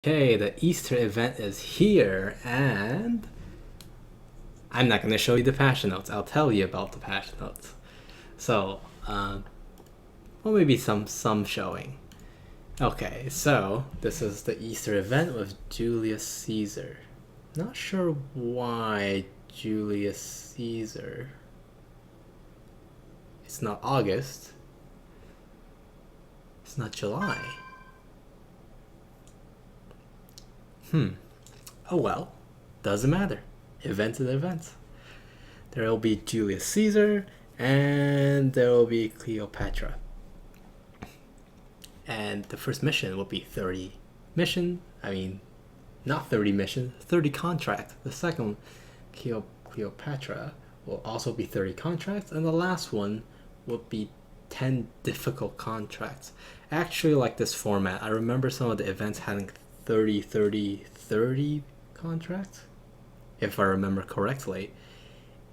Okay, the Easter event is here, and I'm not going to show you the patch notes. I'll tell you about the patch notes. So, well, maybe some showing. Okay, so this is the Easter event with Julius Caesar. Not sure why Julius Caesar. It's not August. It's not July. Oh well, doesn't matter. Event is event. There will be Julius Caesar and there will be Cleopatra. And the first mission will be 30 mission. I mean, not 30 mission, 30 contract. The second Cleopatra will also be 30 contracts, and the last one will be 10 difficult contracts. I actually like this format. I remember some of the events having 30, 30, 30 contracts, if I remember correctly.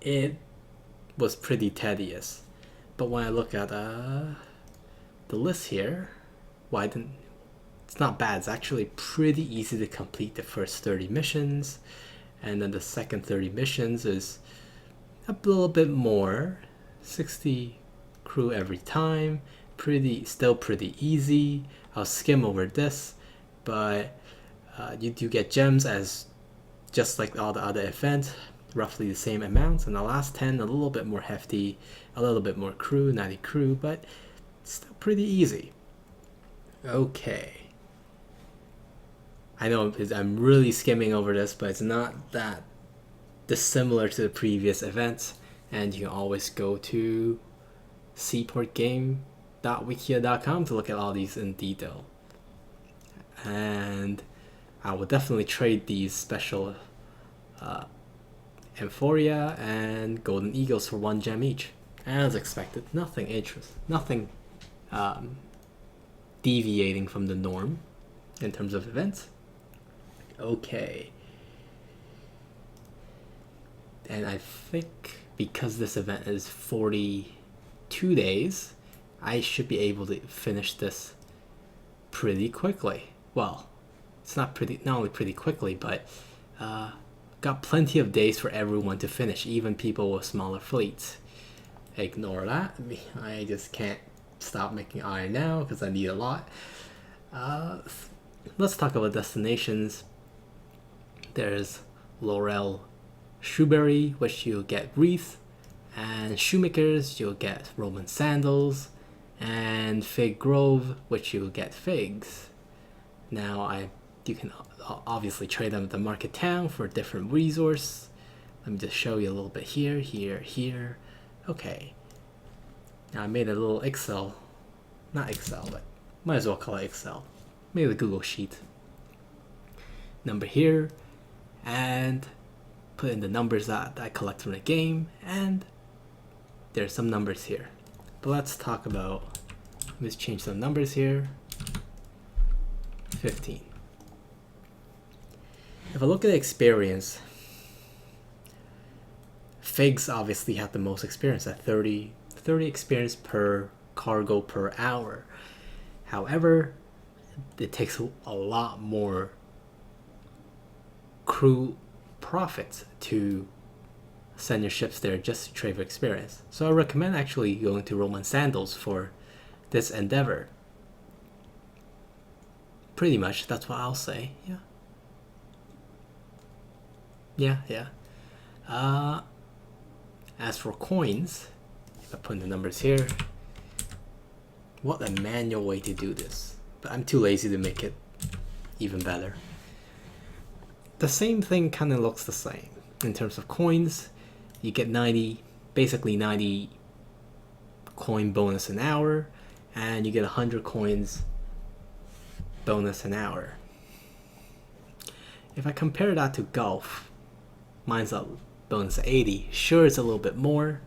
It was pretty tedious. But when I look at the list here, why didn't it's not bad. It's actually pretty easy to complete the first 30 missions, and then the second 30 missions is a little bit more, 60 crew every time. Still pretty easy. I'll skim over this, but you do get gems as just like all the other events, roughly the same amounts. And the last 10 a little bit more hefty, a little bit more crew, 90 crew, but still pretty easy. Okay, I know I'm really skimming over this, but it's not that dissimilar to the previous events, and you can always go to seaportgame.wikia.com to look at all these in detail. And I will definitely trade these special Amphoria and Golden Eagles for 1 gem each. As expected, nothing deviating from the norm in terms of events. Okay. And I think because this event is 42 days, I should be able to finish this pretty quickly. Well, it's not only pretty quickly, but got plenty of days for everyone to finish, even people with smaller fleets. Ignore that. I just can't stop making iron now because I need a lot. Let's talk about destinations. There's Laurel Shoeberry, which you'll get wreath, and Shoemakers, you'll get Roman sandals, and Fig Grove, which you'll get figs. Now you can obviously trade them at the market town for different resource. Let me just show you a little bit here, here. Okay. Now I made a little Excel, not Excel, but might as well call it Excel. Made a Google Sheet. Number here, and put in the numbers that I collect from the game, and there's some numbers here. But let's talk about, let's change some numbers here. 15. If I look at the experience, Figs obviously have the most experience at 30 experience per cargo per hour. However, it takes a lot more crew profits to send your ships there just to trade for experience. So I recommend actually going to Roman Sandals for this endeavor. Pretty much, that's what I'll say. Yeah. As for coins, if I put in the numbers here, what a manual way to do this. But I'm too lazy to make it even better. The same thing kind of looks the same. In terms of coins, you get basically 90 coin bonus an hour, and you get 100 coins bonus an hour. If I compare that to golf, mine's a bonus 80. Sure, it's a little bit more.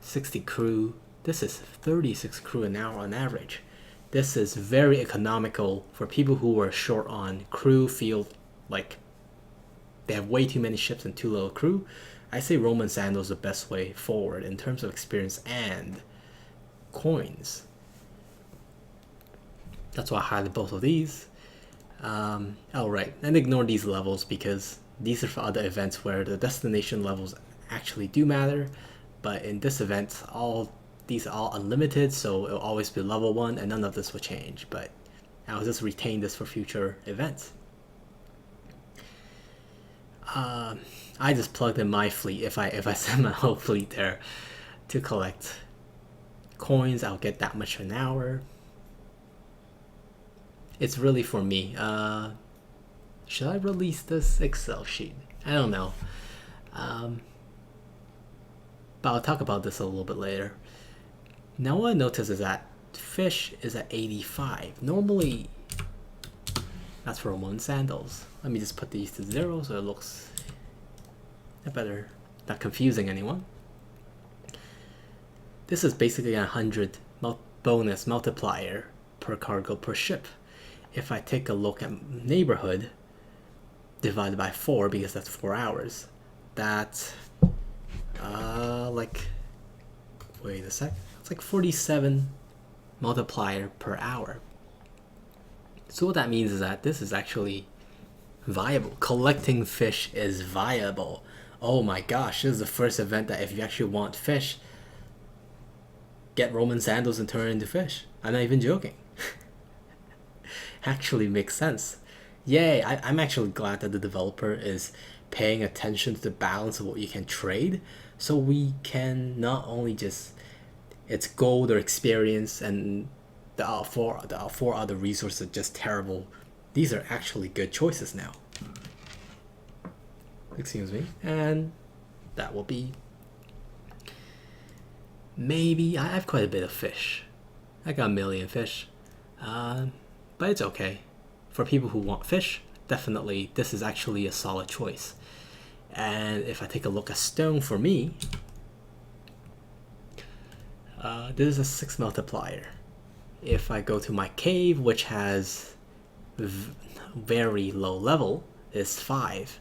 60 crew. This is 36 crew an hour on average. This is very economical for people who are short on crew, field, like they have way too many ships and too little crew. I say Roman Sandals is the best way forward in terms of experience and coins. That's why I highlighted both of these. Oh right, and ignore these levels because these are for other events where the destination levels actually do matter. But in this event, these are all unlimited, so it'll always be level 1 and none of this will change. But I'll just retain this for future events. I just plugged in my fleet. If I send my whole fleet there to collect coins, I'll get that much an hour. It's really for me. Should I release this Excel sheet? I don't know. But I'll talk about this a little bit later. Now what I notice is that fish is at 85. Normally, that's for Ramon sandals. Let me just put these to 0 so it looks better, not confusing anyone. This is basically a 100 bonus multiplier per cargo per ship. If I take a look at neighborhood divided by 4, because that's 4 hours, that's like, wait a sec, it's like 47 multiplier per hour. So what that means is that this is actually viable. Collecting fish is viable. Oh my gosh, this is the first event that if you actually want fish, get Roman sandals and turn it into fish. I'm not even joking. Actually makes sense. Yay, I'm actually glad that the developer is paying attention to the balance of what you can trade, so we can not only just, it's gold or experience and the four other resources are just terrible. These are actually good choices now. Excuse me. And that will be, maybe, I have quite a bit of fish. I got 1 million fish. But it's okay. For people who want fish, definitely this is actually a solid choice. And if I take a look at stone for me, this is a 6 multiplier. If I go to my cave, which has very low level, is 5,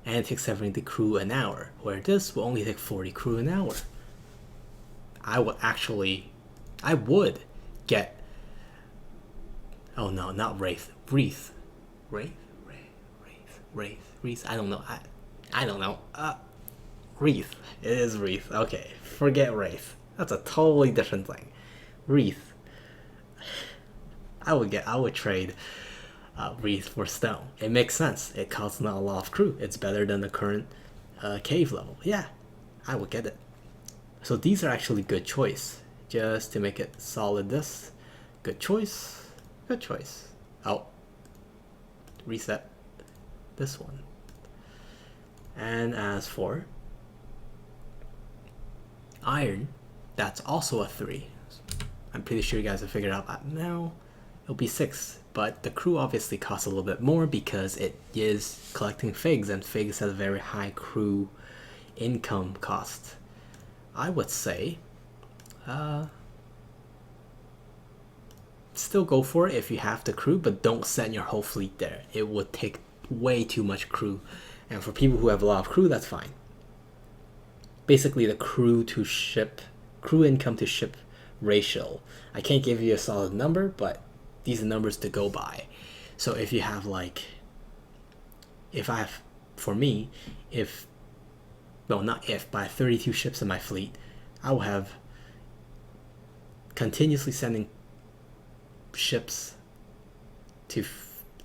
and it takes 70 crew an hour, where this will only take 40 crew an hour. I would get, oh no, not Wraith, Wreath, I don't know, I don't know, Wreath, it is Wreath, okay, forget Wraith, that's a totally different thing. Wreath, I would trade Wreath for stone. It makes sense, it costs not a lot of crew, it's better than the current cave level. Yeah, I would get it. So these are actually good choice. Just to make it solid, this good choice, good choice. Oh, reset this one. And as for iron, that's also a 3. I'm pretty sure you guys have figured out that now. It'll be 6, but the crew obviously costs a little bit more because it is collecting figs, and figs has a very high crew income cost. I would say still go for it if you have the crew, but don't send your whole fleet there. It would take way too much crew, and for people who have a lot of crew, that's fine. Basically, the crew income to ship ratio, I can't give you a solid number, but these are numbers to go by. So if you have like, for me, by 32 ships in my fleet, I will have continuously sending ships to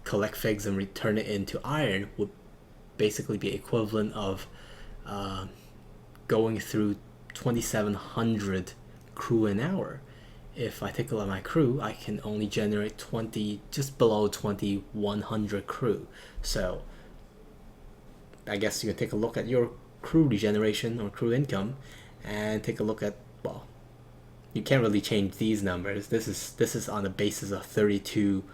collect figs and return it into iron would basically be equivalent of going through 2,700 crew an hour. If I take a look at my crew, I can only generate just below 2,100 crew. So I guess you can take a look at your crew regeneration or crew income and take a look at, well, you can't really change these numbers. This is on the basis of 32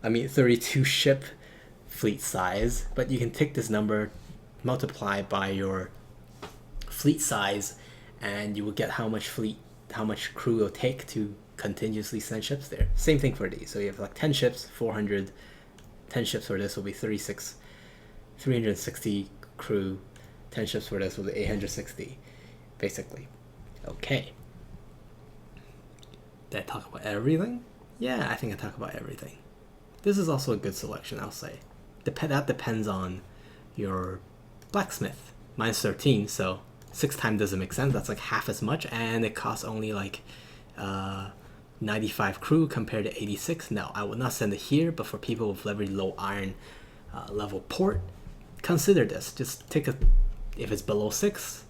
32 ship fleet size, but you can take this number, multiply by your fleet size, and you will get how much crew it'll take to continuously send ships there. Same thing for these. So you have like 10 ships, 400, 10 ships for this will be 360 crew, 10 ships for this will be 860, basically. Okay. Did I talk about everything? Yeah, I think I talk about everything. This is also a good selection, I'll say. That depends on your blacksmith. Mine's 13, so 6 times doesn't make sense. That's like half as much, and it costs only like 95 crew compared to 86. No, I would not send it here, but for people with very low iron level port, consider this. Just take a, if it's below 6,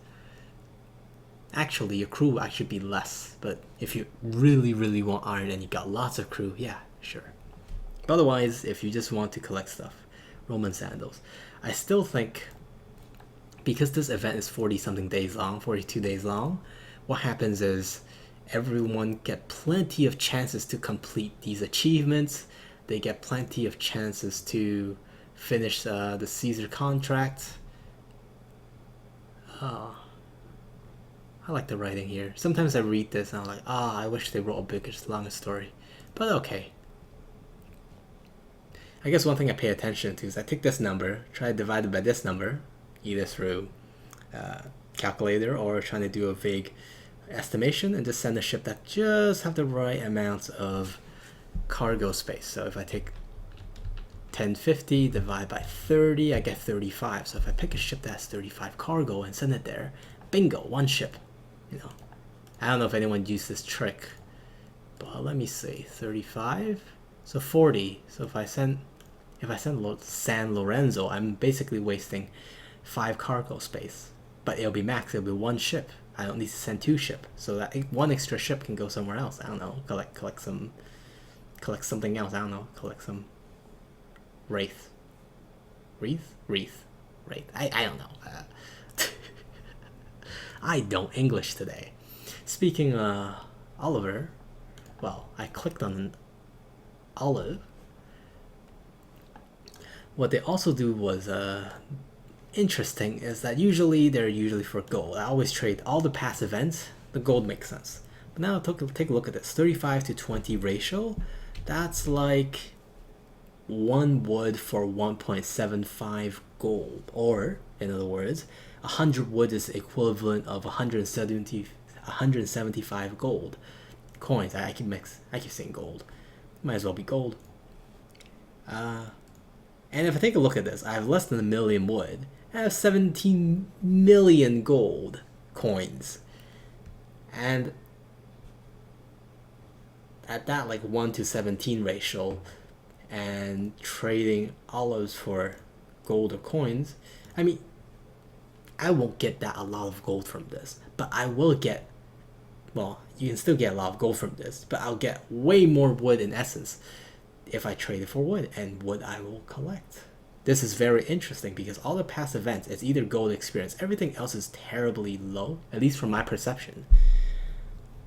actually your crew will actually be less. But if you really, really want iron and you got lots of crew, yeah, sure. But otherwise, if you just want to collect stuff, Roman sandals. I still think, because this event is 40 something days long, 42 days long, what happens is everyone get plenty of chances to complete these achievements. They get plenty of chances to finish the Caesar contract. I like the writing here. Sometimes I read this and I'm like, I wish they wrote a bigger, longer story. But okay. I guess one thing I pay attention to is I take this number, try to divide it by this number, either through calculator or trying to do a vague estimation, and just send a ship that just have the right amount of cargo space. So if I take 1050 divide by 30, I get 35. So if I pick a ship that has 35 cargo and send it there, bingo, one ship. You know, I don't know if anyone used this trick, but let me see, 35, so 40. So if I send San Lorenzo, I'm basically wasting 5 cargo space, but it'll be max. It'll be one ship. I don't need to send 2 ship, so that one extra ship can go somewhere else. I don't know, collect something else. I don't know, collect some wraith. I don't know. I don't English today. Speaking Oliver, well, I clicked on Olive. What they also do was interesting is that they're usually for gold. I always trade all the past events. The gold makes sense. But now take a look at this 35 to 20 ratio. That's like 1 wood for 1.75 gold, or in other words, 100 wood is equivalent of 175 gold coins. I keep saying gold. Might as well be gold. And if I take a look at this, I have less than 1 million wood. I have 17 million gold coins. And at that like 1 to 17 ratio, and trading olives for gold or coins, I mean, I won't get that a lot of gold from this, but I will get, well, you can still get a lot of gold from this, but I'll get way more wood in essence if I trade it for wood, and wood I will collect. This is very interesting because all the past events, it's either gold experience. Everything else is terribly low, at least from my perception.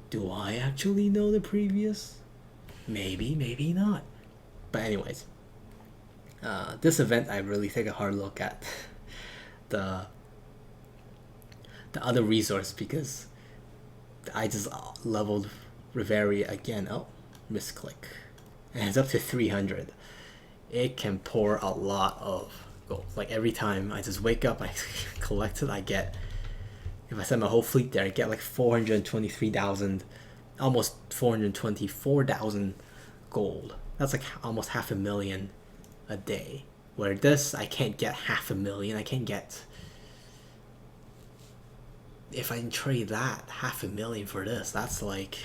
Do I actually know the previous? Maybe, maybe not. But anyways, this event I really take a hard look at the other resource, because I just leveled Reverie again. Oh, misclick. And it's up to 300. It can pour a lot of gold. Like every time I just wake up, I collect it, I get, if I send my whole fleet there, I get like 423,000, almost 424,000 gold. That's like almost 500,000 a day. Where this, I can't get 500,000. I can't get, if I trade that 500,000 for this, that's like,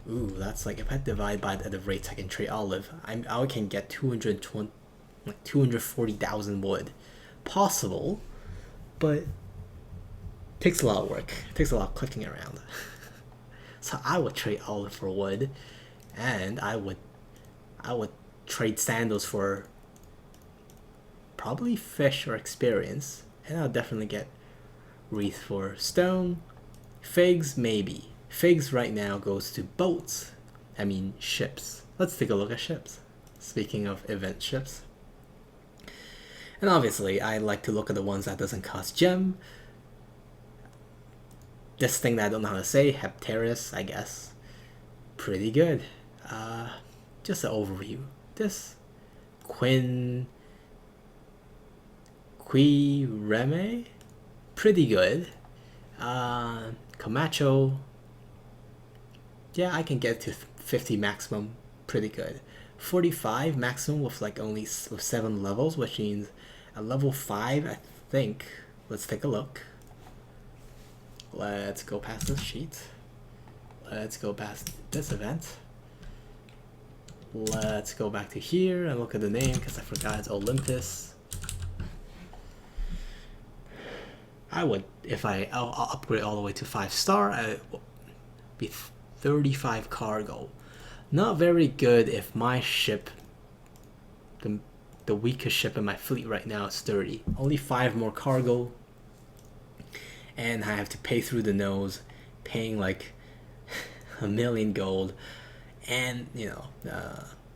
ooh, that's like, if I divide by the rates I can trade olive, I can get 240,000 wood. Possible, but takes a lot of work. Takes a lot of clicking around. So I would trade olive for wood, and I would trade sandals for probably fish or experience, and I'll definitely get wreath for stone. Figs, maybe. Figs right now goes to boats. I mean ships. Let's take a look at ships. Speaking of event ships. And obviously I like to look at the ones that doesn't cost gem. This thing that I don't know how to say, Hepteris, I guess. Pretty good. Just an overview. This Quireme, pretty good. Camacho, yeah, I can get to 50 maximum. pretty good. 45 maximum with like only with 7 levels, which means at level 5, I think. Let's take a look. Let's go past this sheet. Let's go past this event. Let's go back to here and look at the name because I forgot it's Olympus. I would, if I'll upgrade all the way to 5-star, I would be 35 cargo. Not very good if my ship, the weakest ship in my fleet right now is 30. Only 5 more cargo. And I have to pay through the nose, paying like 1 million gold. And, you know,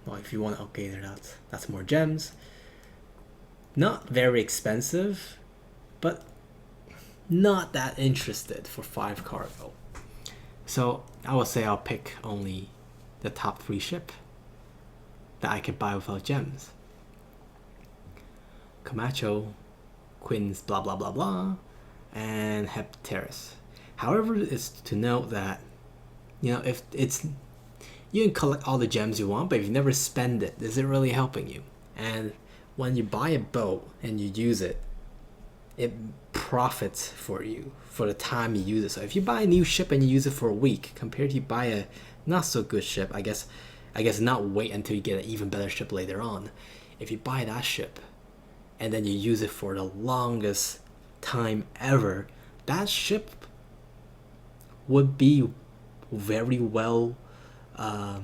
well, if you want to upgrade it, that's more gems. Not very expensive, but not that interested for 5 cargo. So I would say I'll pick only the top 3 ship that I could buy without gems. Camacho, Quinn's blah blah blah blah, and Hepteris. However, it's to note that, you know, if it's, you can collect all the gems you want, but if you never spend it, is it really helping you? And when you buy a boat and you use it, it profits for you for the time you use it. So if you buy a new ship and you use it for a week, compared to you buy a not so good ship, I guess not wait until you get an even better ship later on. If you buy that ship and then you use it for the longest time ever, that ship would be very well, I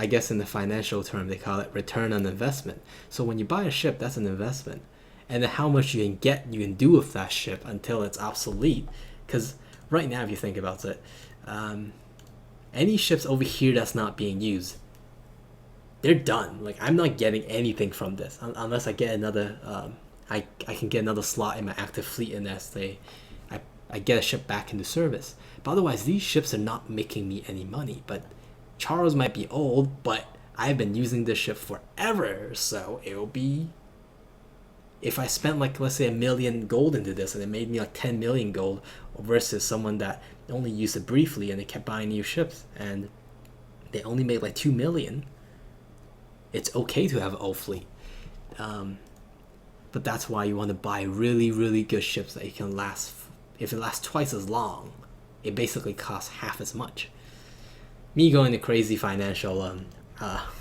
guess in the financial term they call it return on investment. So when you buy a ship, that's an investment, and then how much you can do with that ship until it's obsolete. Because right now, if you think about it, any ships over here that's not being used, they're done. Like, I'm not getting anything from this unless I get another, I can get another slot in my active fleet, and I get a ship back into service. But otherwise, these ships are not making me any money. But Charles might be old, but I've been using this ship forever, so it'll be, if I spent like, let's say, 1 million gold into this and it made me like 10 million gold, versus someone that only used it briefly and they kept buying new ships and they only made like 2 million, it's okay to have an old fleet. But that's why you want to buy really, really good ships that you can last. If it lasts twice as long, it basically costs half as much. Me going to crazy financial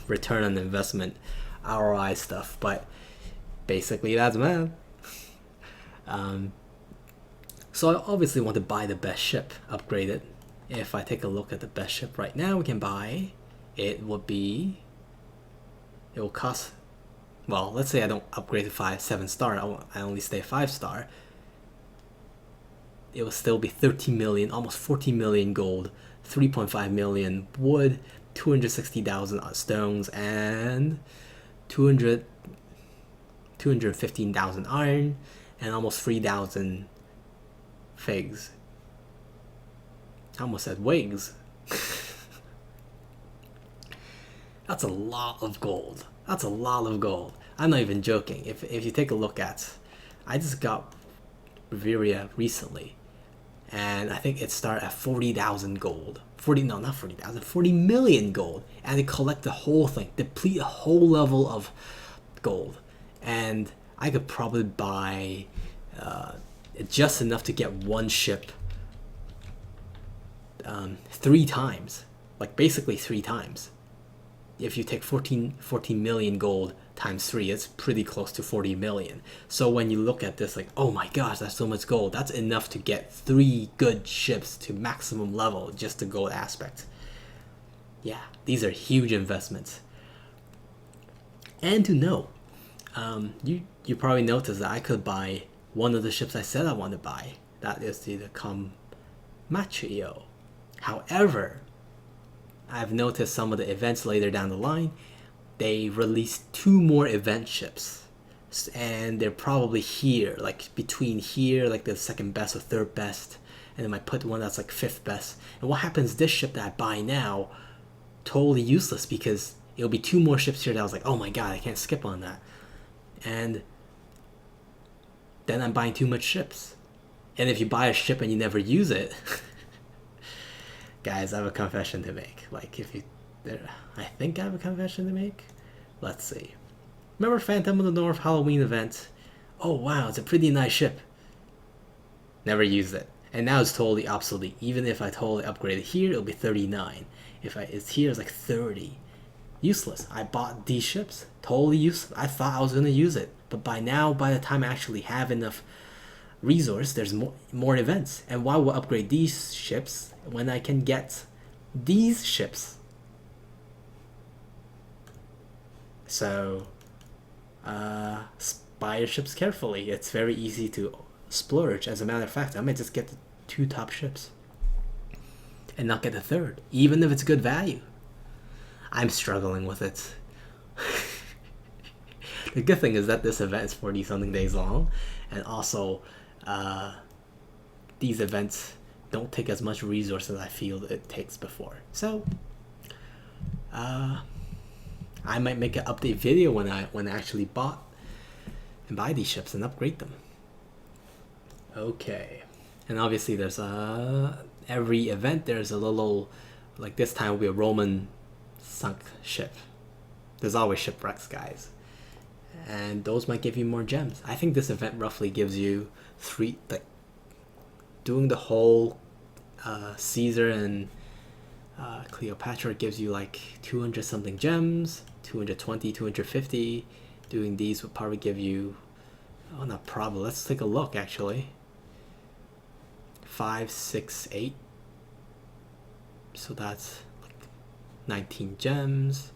return on investment, ROI stuff, but basically that's math. So I obviously want to buy the best ship, upgrade it. If I take a look at the best ship right now we can buy, it will cost, well, let's say I don't upgrade to 7-star, I only stay 5-star. It will still be 13 million, almost 14 million gold, 3.5 million wood, 260,000 stones, and 215,000 iron, and almost 3,000 figs. I almost said wigs. That's a lot of gold. That's a lot of gold. I'm not even joking. If you take a look at, I just got Riveria recently, and I think it started at 40,000 gold. 40 million gold, and they collect the whole thing, deplete a whole level of gold, and I could probably buy just enough to get one ship 3 times, like basically 3 times. If you take 14 million gold times 3, it's pretty close to 40 million. So when you look at this, like, oh my gosh, that's so much gold. That's enough to get 3 good ships to maximum level, just the gold aspect. Yeah, these are huge investments. And to know, you probably noticed that I could buy one of the ships I said I want to buy. That is the Camacho. However, I've noticed some of the events later down the line, they released 2 more event ships, and they're probably here, like between here, like the 2nd best or 3rd best, and then I put one that's like 5th best. And what happens, this ship that I buy now, totally useless, because it'll be 2 more ships here that I was like, oh my god, I can't skip on that. And then I'm buying too much ships. And if you buy a ship and you never use it, guys, I have a confession to make. Like, if you I think I have a confession to make. Let's see. Remember Phantom of the North Halloween event? Oh wow, it's a pretty nice ship. Never used it. And now it's totally obsolete. Even if I totally upgrade it here, it'll be 39. If it's here, it's like 30. Useless. I bought these ships. Totally useless. I thought I was going to use it. But by now, by the time I actually have enough resource, there's more events. And why would I upgrade these ships when I can get these ships? So, buy your ships carefully. It's very easy to splurge. As a matter of fact, I might just get the 2 top ships and not get the 3rd, even if it's good value. I'm struggling with it. The good thing is that this event is 40 something days long, and also these events don't take as much resources as I feel it takes before. So I might make an update video when I actually buy these ships and upgrade them. Okay, and obviously there's every event there's a little, like this time will be a Roman sunk ship. There's always shipwrecks, guys, and those might give you more gems. I think this event roughly gives you 3, like doing the whole Caesar and Cleopatra gives you like 200 something gems, 220, 250. Doing these would probably give you, oh, not probably, let's take a look actually. 5, 6, 8. So that's like 19 gems.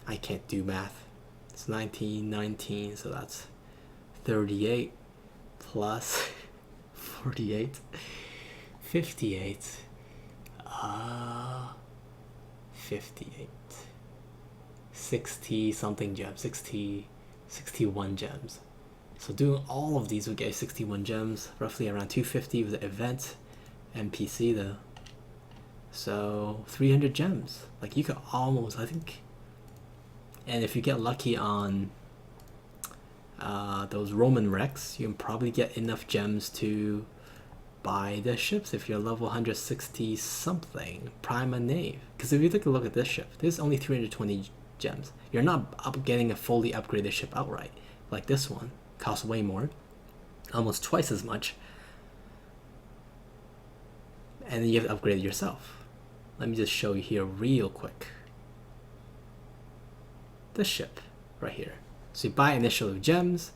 I can't do math. It's 19, so that's 38 plus 48, 58, 58, 60 something gems, 61 gems. So doing all of these would get 61 gems, roughly around 250 with the event NPC though. So 300 gems. Like you could almost, I think, and if you get lucky on those Roman wrecks, you can probably get enough gems to buy the ships if you're level 160 something, Prime and Nave. Because if you take a look at this ship, there's only 320 gems. You're not getting a fully upgraded ship outright. Like this one, costs way more, almost twice as much. And then you have to upgrade it yourself. Let me just show you here real quick. This ship right here. So you buy initially with gems,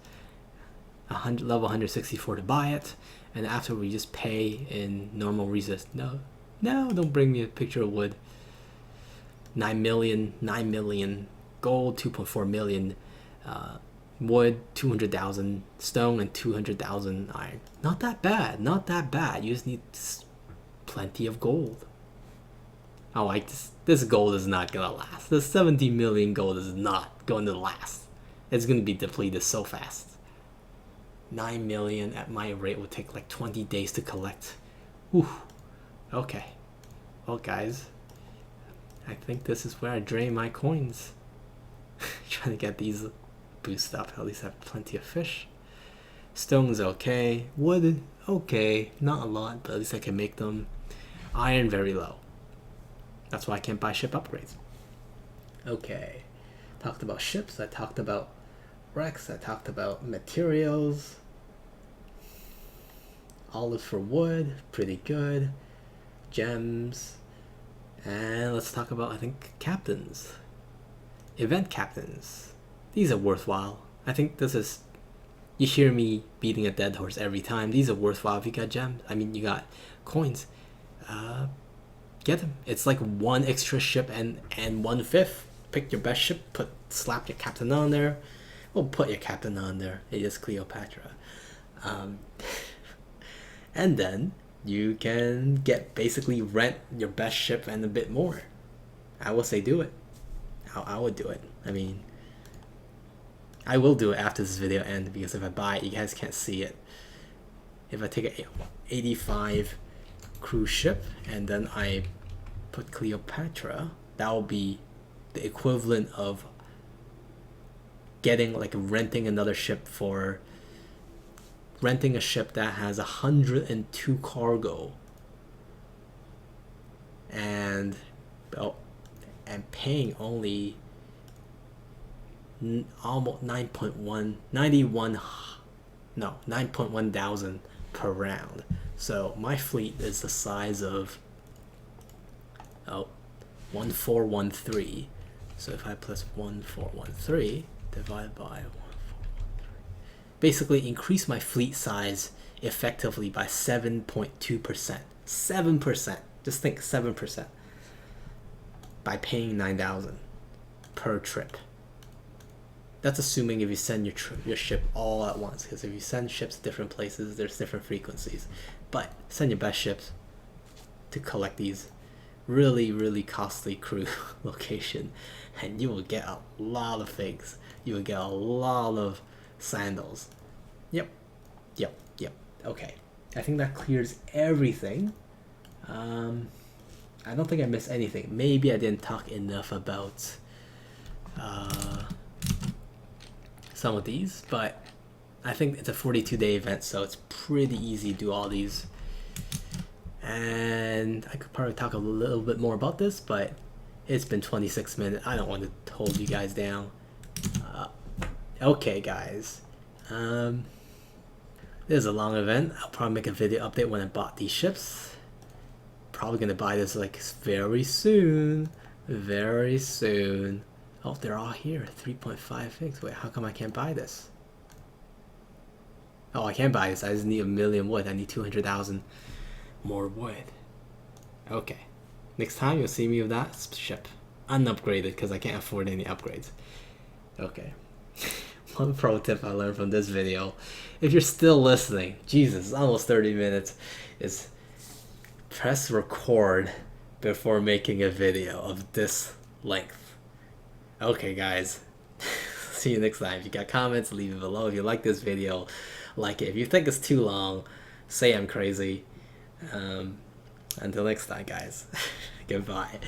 level 164 to buy it, and after we just pay in normal resources. No, don't bring me a picture of wood. 9 million gold, 2.4 million wood, 200,000 stone, and 200,000 iron. Not that bad, not that bad. You just need plenty of gold. Oh, like this gold is not gonna last. The 70 million gold is not going to last. It's gonna be depleted so fast. 9 million at my rate would take like 20 days to collect. Whew. Okay. Well, guys, I think this is where I drain my coins. Trying to get these boost up. At least I have plenty of fish. Stone's okay. Wood, okay. Not a lot, but at least I can make them. Iron, very low. That's why I can't buy ship upgrades. Okay. Talked about ships. I talked about wrecks. I talked about materials. Olive for wood. Pretty good. Gems. And let's talk about, I think, captains. Event captains. These are worthwhile. I think this is... You hear me beating a dead horse every time. These are worthwhile if you got gems. I mean, you got coins. Get them. It's like 1 extra ship and 1/5. Pick your best ship. Slap your captain on there. Well, put your captain on there. It is Cleopatra. And then you can basically rent your best ship and a bit more. I will say do it. I would do it. I mean, I will do it after this video ends, because if I buy it, you guys can't see it. If I take an 85 cruise ship and then I put Cleopatra, that will be the equivalent of getting, like, renting another ship for renting a ship that has 102 cargo and Oh, and paying only almost 9.1 thousand per round. So my fleet is the size of 1413. So if I plus 1413 divided by 1413, basically increase my fleet size effectively by 7.2%. 7%. Just think 7% by paying 9,000 per trip. That's assuming if you send your ship all at once, because if you send ships to different places, there's different frequencies. But send your best ships to collect these really, really costly crew location, and you will get a lot of things. You will get a lot of sandals. Yep. Okay. I think that clears everything. I don't think I missed anything. Maybe I didn't talk enough about some of these, but I think it's a 42-day event, so it's pretty easy to do all these. And I could probably talk a little bit more about this, but it's been 26 minutes. I don't want to hold you guys down. Okay, guys. This is a long event. I'll probably make a video update when I bought these ships. Probably gonna buy this like very soon. Very soon. Oh, they're all here. 3.5 figs. Wait, how come I can't buy this? Oh, I can't buy this. I just need 1 million wood. I need 200,000 more wood. Okay. Next time you'll see me with that ship. Unupgraded because I can't afford any upgrades. Okay. One pro tip I learned from this video, if you're still listening, Jesus, it's almost 30 minutes, is press record before making a video of this length. Okay, guys. See you next time. If you got comments, leave it below. If you like this video, like it. If you think it's too long, say I'm crazy. Until next time, guys. Goodbye.